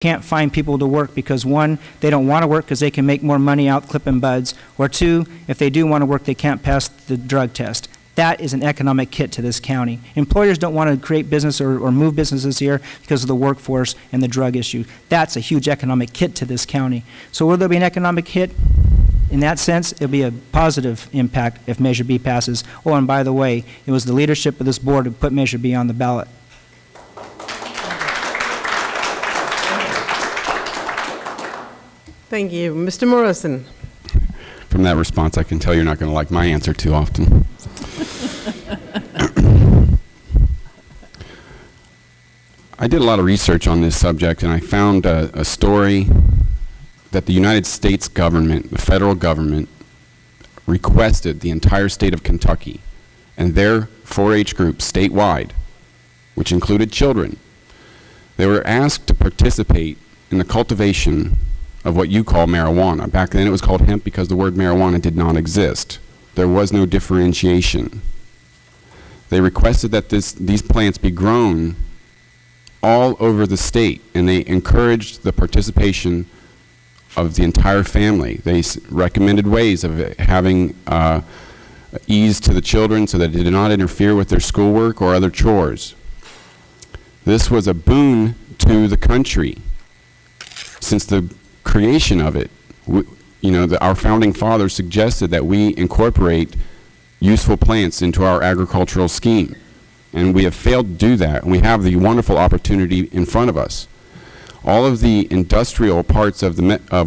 can't find people to work because, one, they don't want to work because they can make more money out clipping buds, or two, if they do want to work, they can't pass the drug test. That is an economic hit to this county. Employers don't want to create business or move businesses here because of the workforce and the drug issue. That's a huge economic hit to this county. So will there be an economic hit? In that sense, it'll be a positive impact if Measure B passes. Oh, and by the way, it was the leadership of this board who put Measure B on the ballot. Thank you. Mr. Morrison. From that response, I can tell you're not going to like my answer too often. I did a lot of research on this subject, and I found a story that the United States government, the federal government, requested the entire state of Kentucky and their 4-H group statewide, which included children. They were asked to participate in the cultivation of what you call marijuana. Back then it was called hemp because the word marijuana did not exist. There was no differentiation. They requested that these plants be grown all over the state, and they encouraged the participation of the entire family. They recommended ways of having ease to the children so that it did not interfere with their schoolwork or other chores. This was a boon to the country. Since the creation of it, our founding fathers suggested that we incorporate useful plants into our agricultural scheme, and we have failed to do that, and we have the wonderful opportunity in front of us. All of the industrial parts of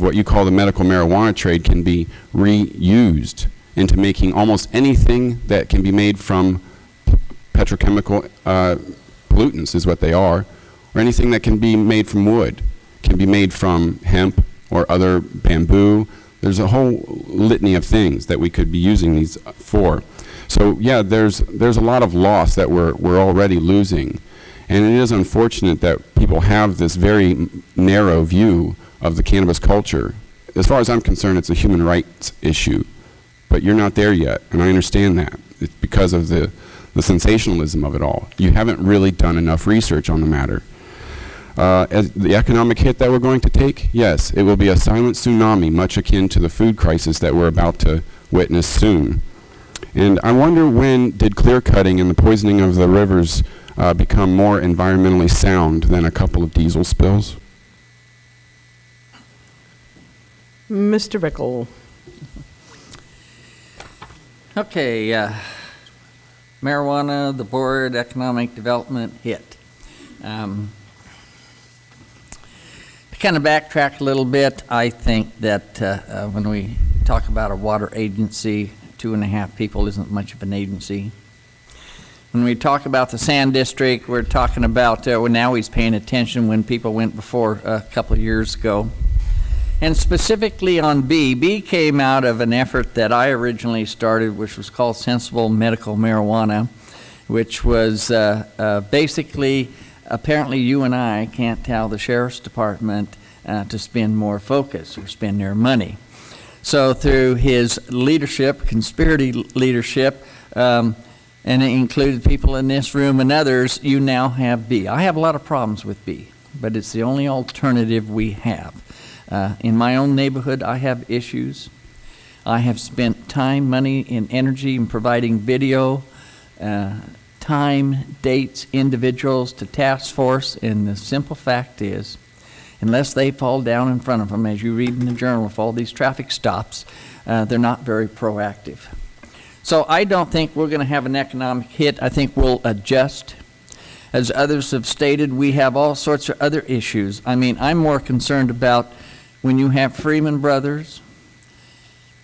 what you call the medical marijuana trade can be reused into making almost anything that can be made from petrochemical pollutants is what they are, or anything that can be made from wood, can be made from hemp or other bamboo. There's a whole litany of things that we could be using these for. So yeah, there's a lot of loss that we're already losing. And it is unfortunate that people have this very narrow view of the cannabis culture. As far as I'm concerned, it's a human rights issue. But you're not there yet, and I understand that. It's because of the sensationalism of it all. You haven't really done enough research on the matter. As the economic hit that we're going to take, yes, it will be a silent tsunami, much akin to the food crisis that we're about to witness soon. And I wonder, when did clear cutting and the poisoning of the rivers become more environmentally sound than a couple of diesel spills? Mr. Rickel. Okay, marijuana, the board, economic development hit. To kind of backtrack a little bit, I think that when we talk about a water agency, 2.5 people isn't much of an agency. When we talk about the Sand District, we're talking about, well, now he's paying attention when people went before a couple of years ago. And specifically on B, B came out of an effort that I originally started, which was called Sensible Medical Marijuana, which was basically, apparently you and I can't tell the Sheriff's Department to spend more focus or spend their money. So through his leadership, conspiracy leadership, and it included people in this room and others, you now have B. I have a lot of problems with B, but it's the only alternative we have. In my own neighborhood, I have issues. I have spent time, money, and energy in providing video, time, dates, individuals to task force, and the simple fact is, unless they fall down in front of them, as you read in the journal of all these traffic stops, they're not very proactive. So I don't think we're going to have an economic hit. I think we'll adjust. As others have stated, we have all sorts of other issues. I mean, I'm more concerned about when you have Freeman Brothers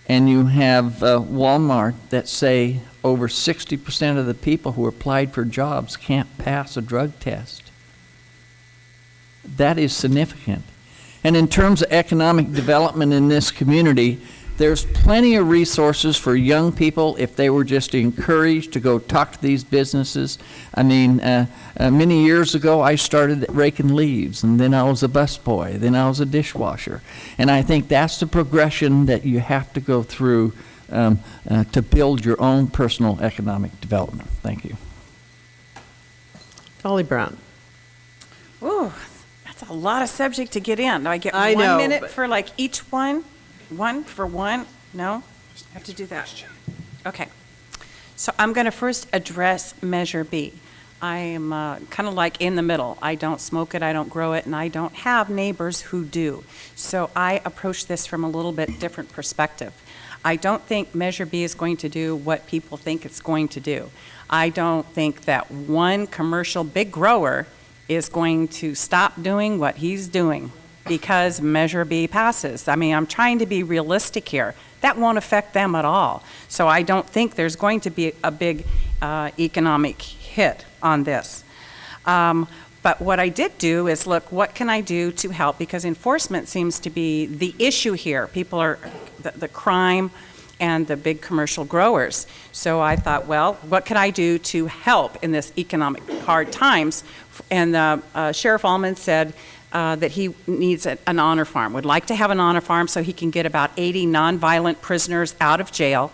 and you have Walmart that say over 60% of the people who applied for jobs can't pass a drug test. That is significant. And in terms of economic development in this community, there's plenty of resources for young people if they were just encouraged to go talk to these businesses. I mean, many years ago, I started raking leaves, and then I was a busboy, then I was a dishwasher. And I think that's the progression that you have to go through to build your own personal economic development. Thank you. Dolly Brown. Oh, that's a a lot of subject to get in. Do I get I 1 know, minute but- for like each one? One for one? No? I have to do that. Okay. So I'm going to first address Measure B. I am kind of like in the middle. I don't smoke it, I don't grow it, and I don't have neighbors who do. So I approach this from a little bit different perspective. I don't think Measure B is going to do what people think it's going to do. I don't think that one commercial big grower is going to stop doing what he's doing because Measure B passes. I mean, I'm trying to be realistic here. That won't affect them at all. So I don't think there's going to be a big economic hit on this. But what I did do is look, what can I do to help? Because enforcement seems to be the issue here. People are, the crime and the big commercial growers. So I thought, well, what can I do to help in this economic hard times? And Sheriff Allman said that he needs an honor farm, would like to have an honor farm so he can get about 80 nonviolent prisoners out of jail.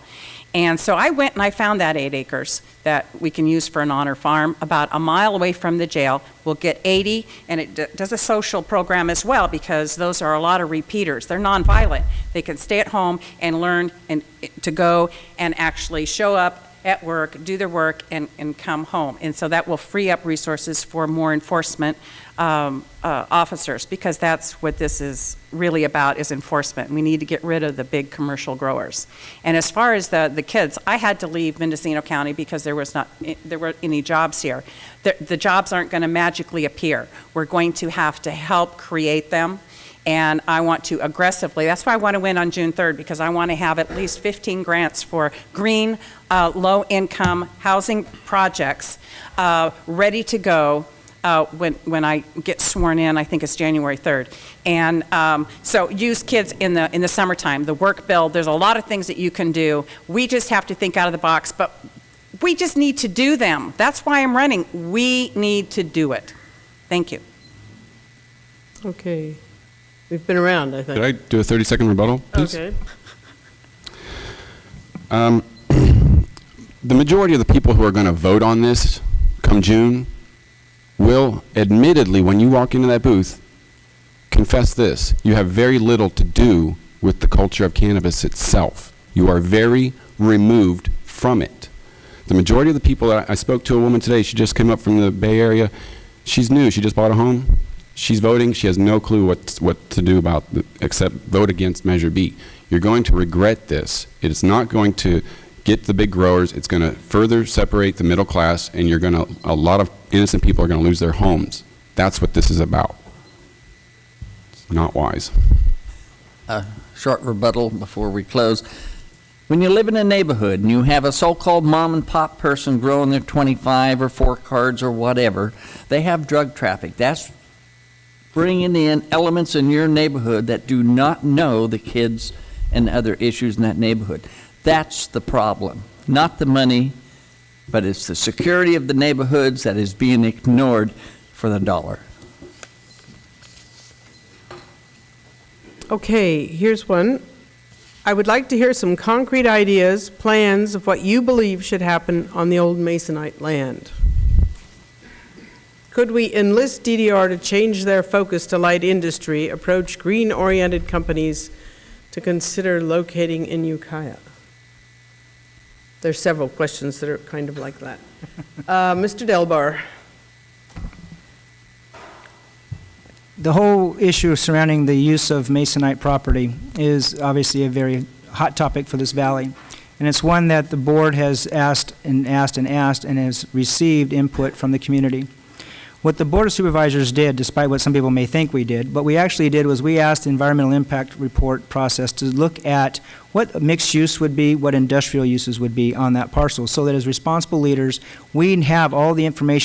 And so I went and I found that 8 acres that we can use for an honor farm about a mile away from the jail. We'll get 80, and it does a social program as well because those are a lot of repeaters. They're nonviolent. They can stay at home and learn and to go and actually show up at work, do their work, and come home. And so that will free up resources for more enforcement officers, because that's what this is really about, is enforcement. We need to get rid of the big commercial growers. And as far as the kids, I had to leave Mendocino County because there weren't any jobs here. The jobs aren't going to magically appear. We're going to have to help create them. And I want to aggressively, that's why I want to win on June 3rd, because I want to have at least 15 grants for green, low-income housing projects ready to go when I get sworn in. I think it's January 3rd. And so use kids in the summertime. The work bill, there's a lot of things that you can do. We just have to think out of the box, but we just need to do them. That's why I'm running. We need to do it. Thank you. Okay. We've been around, I think. Did I do a 30-second rebuttal, please? Okay. The majority of the people who are going to vote on this come June will, admittedly, when you walk into that booth, confess this: you have very little to do with the culture of cannabis itself. You are very removed from it. The majority of the people that I spoke to, a woman today, she just came up from the Bay Area. She's new. She just bought a home. She's voting. She has no clue what to do about except vote against Measure B. You're going to regret this. It is not going to get the big growers. It's going to further separate the middle class, and a lot of innocent people are going to lose their homes. That's what this is about. It's not wise. Short rebuttal before we close. When you live in a neighborhood and you have a so-called mom and pop person growing their 25 or 4 cards or whatever, they have drug traffic. That's bringing in elements in your neighborhood that do not know the kids and other issues in that neighborhood. That's the problem. Not the money, but it's the security of the neighborhoods that is being ignored for the dollar. Okay, here's one. I would like to hear some concrete ideas, plans of what you believe should happen on the old Masonite land. Could we enlist DDR to change their focus to light industry, approach green-oriented companies to consider locating in Ukiah? There's several questions that are kind of like that. Mr. Delbar. The whole issue surrounding the use of Masonite property is obviously a very hot topic for this valley. And it's one that the board has asked and has received input from the community. What the Board of Supervisors did, despite what some people may think we did, what we actually did was we asked the environmental impact report process to look at what mixed use would be, what industrial uses would be on that parcel, so that as responsible leaders, we have all the information